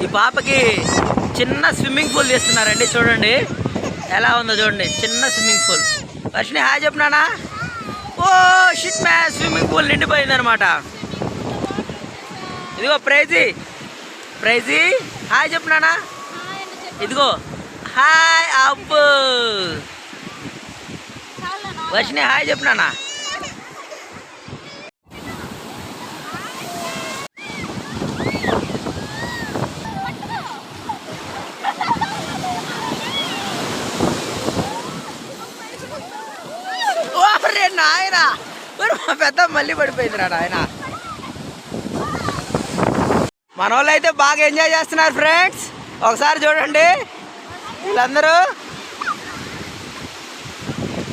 ఈ పాపకి చిన్న స్విమ్మింగ్ పూల్ తీస్తున్నారండి. చూడండి ఎలా ఉందో చూడండి, చిన్న స్విమ్మింగ్ పూల్. వర్షిని హాయ్ చెప్పినానా? Oh shit man, swimming pool నిండిపోయింది అనమాట. ఇదిగో ప్రైజీ, ప్రైజీ హాయ్ చెప్పినానా? ఇదిగో హాయ్ అబ్బు. వర్షిని హాయ్ చెప్పినానా? నాయన మా పెద్ద మళ్ళీ పడిపోయిందిరా నాయన. మన వాళ్ళు అయితే బాగా ఎంజాయ్ చేస్తున్నారు ఫ్రెండ్స్. ఒకసారి చూడండి వీళ్ళందరూ.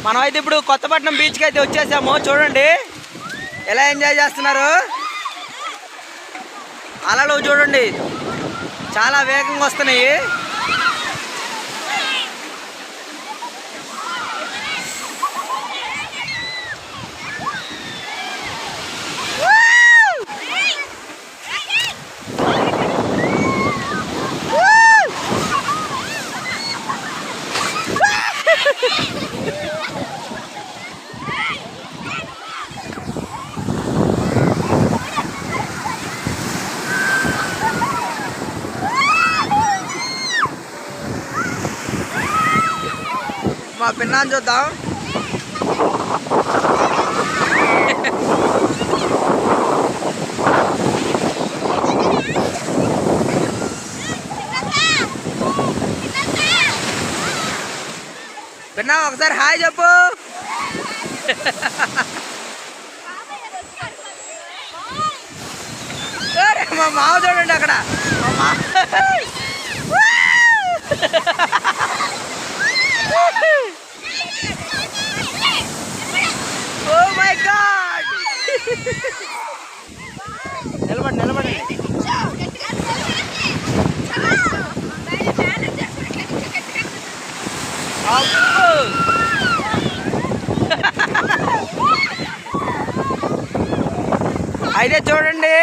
మనమైతే ఇప్పుడు కొత్తపట్నం బీచ్కి అయితే వచ్చేసాము. చూడండి ఎలా ఎంజాయ్ చేస్తున్నారు. అలలు చూడండి చాలా వేగంగా వస్తున్నాయి. మా పిన్నాన్ని చూద్దాం. పిన్నా ఒకసారి హాయ్ చెప్పు. మా మావ చూడండి అక్కడ. మా ఓ మై గాడ్, నిలబడి నిలబడి. అయితే చూడండి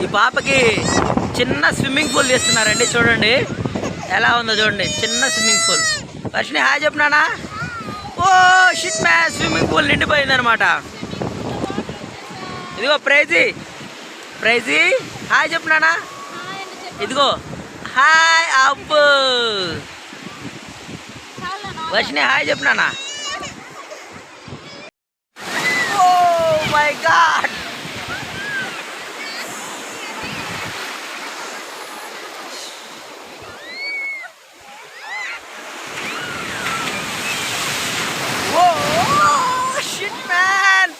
ఈ పాపకి చిన్న స్విమ్మింగ్ పూల్ తీస్తున్నారండి. చూడండి ఎలా ఉందో చూడండి, చిన్న స్విమ్మింగ్ పూల్. వర్షిని హాయ్ చెప్పినానా? Oh shit man, swimming pool నిండిపోయింది అనమాట. ఇదిగో ప్రైజీ, ప్రైజీ హాయ్ చెప్పినానా? ఇదిగో హాయ్ అబ్బు. వర్షిని హాయ్ చెప్పినానా? ఓ మై గాడ్,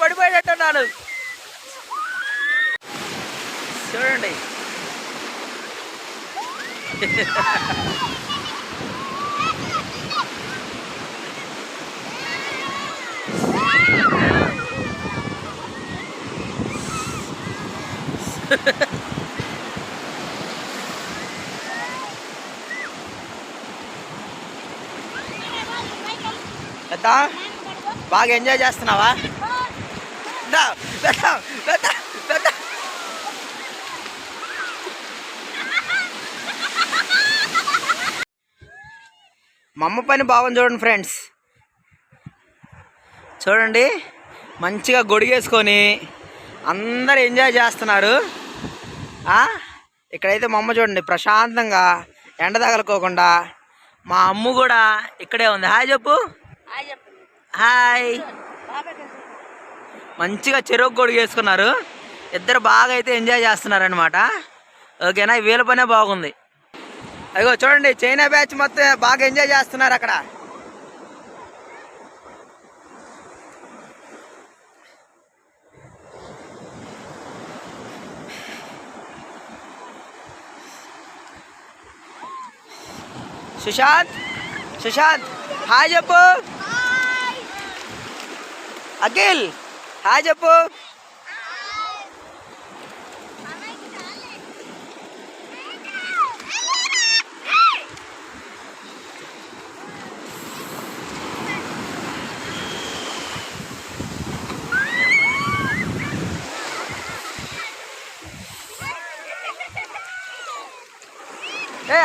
పడిపోయేటట్టున్నాను చూడండి. పెద్ద బాగా ఎంజాయ్ చేస్తున్నావా? మా అమ్మ పని బాగుంది చూడండి ఫ్రెండ్స్. చూడండి మంచిగా గొడిగేసుకొని అందరు ఎంజాయ్ చేస్తున్నారు. ఇక్కడైతే మా అమ్మ చూడండి ప్రశాంతంగా ఎండ తగలుకోకుండా. మా అమ్మ కూడా ఇక్కడే ఉంది. హాయ్ చెప్పు. హాయ్. మంచిగా చెరువు గొడిగేసుకున్నారు ఇద్దరు. బాగా అయితే ఎంజాయ్ చేస్తున్నారు అనమాట. ఓకేనా, వీళ్ళ పనే బాగుంది. అయ్యో చూడండి చైనా బ్యాచ్ మొత్తం బాగా ఎంజాయ్ చేస్తున్నారు అక్కడ. సుశాంత్, సుశాంత్ హాయ్ చెప్పు. అఖిల్ హాయ్ చెప్పు.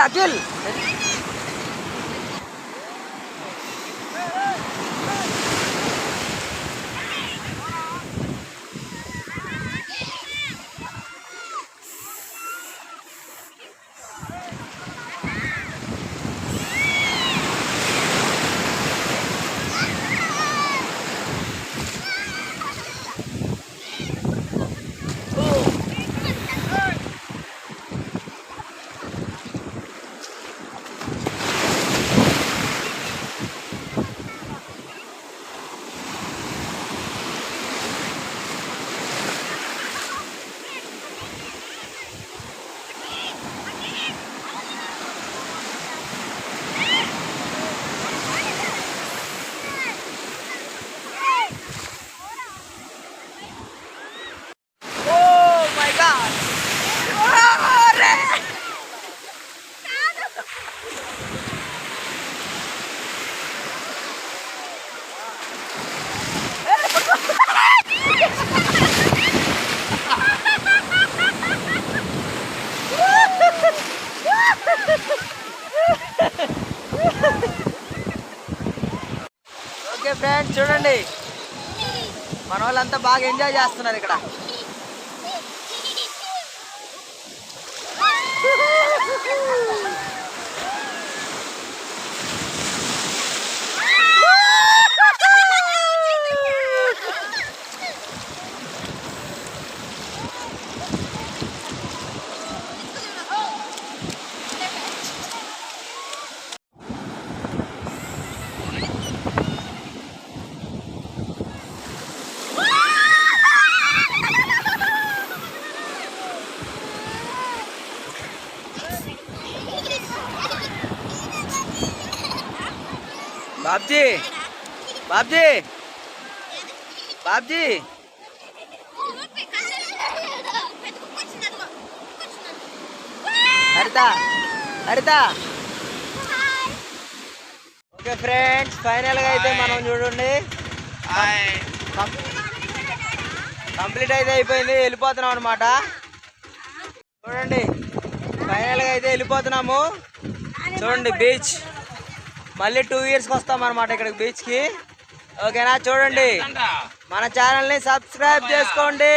అఖిల్ ఓకే ఫ్రెండ్స్ చూడండి మన వాళ్ళంతా బాగా ఎంజాయ్ చేస్తున్నారు ఇక్కడ. బాబ్జీ బాబ్జీ బాబ్జీ హరిత హరిత. ఓకే ఫ్రెండ్స్ ఫైనల్గా అయితే మనం చూడండి కంప్లీట్ అయితే అయిపోయింది, వెళ్ళిపోతున్నాం అనమాట. చూడండి ఫైనల్గా అయితే వెళ్ళిపోతున్నాము. చూడండి బీచ్ మళ్ళీ 2 yearsకి వస్తాం అనమాట ఇక్కడికి బీచ్కి. ఓకేనా చూడండి మన ఛానల్ని సబ్స్క్రైబ్ చేసుకోండి.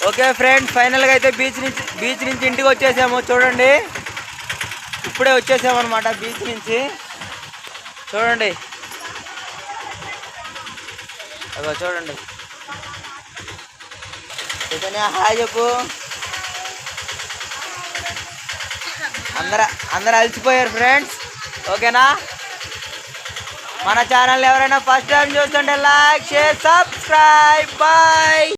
ఓకే ఫ్రెండ్స్ ఫైనల్గా అయితే బీచ్ నుంచి ఇంటికి వచ్చేసాము. చూడండి ఇప్పుడే వచ్చేసాము అనమాట బీచ్ నుంచి. చూడండి అదో చూడండి చైతన్య హాయ్ చెప్పు. అందరు అలసిపోయారు ఫ్రెండ్స్. ఓకేనా మన ఛానల్ ఎవరైనా ఫస్ట్ టైం చూస్తుంటే లైక్ షేర్ సబ్స్క్రైబ్ బాయ్.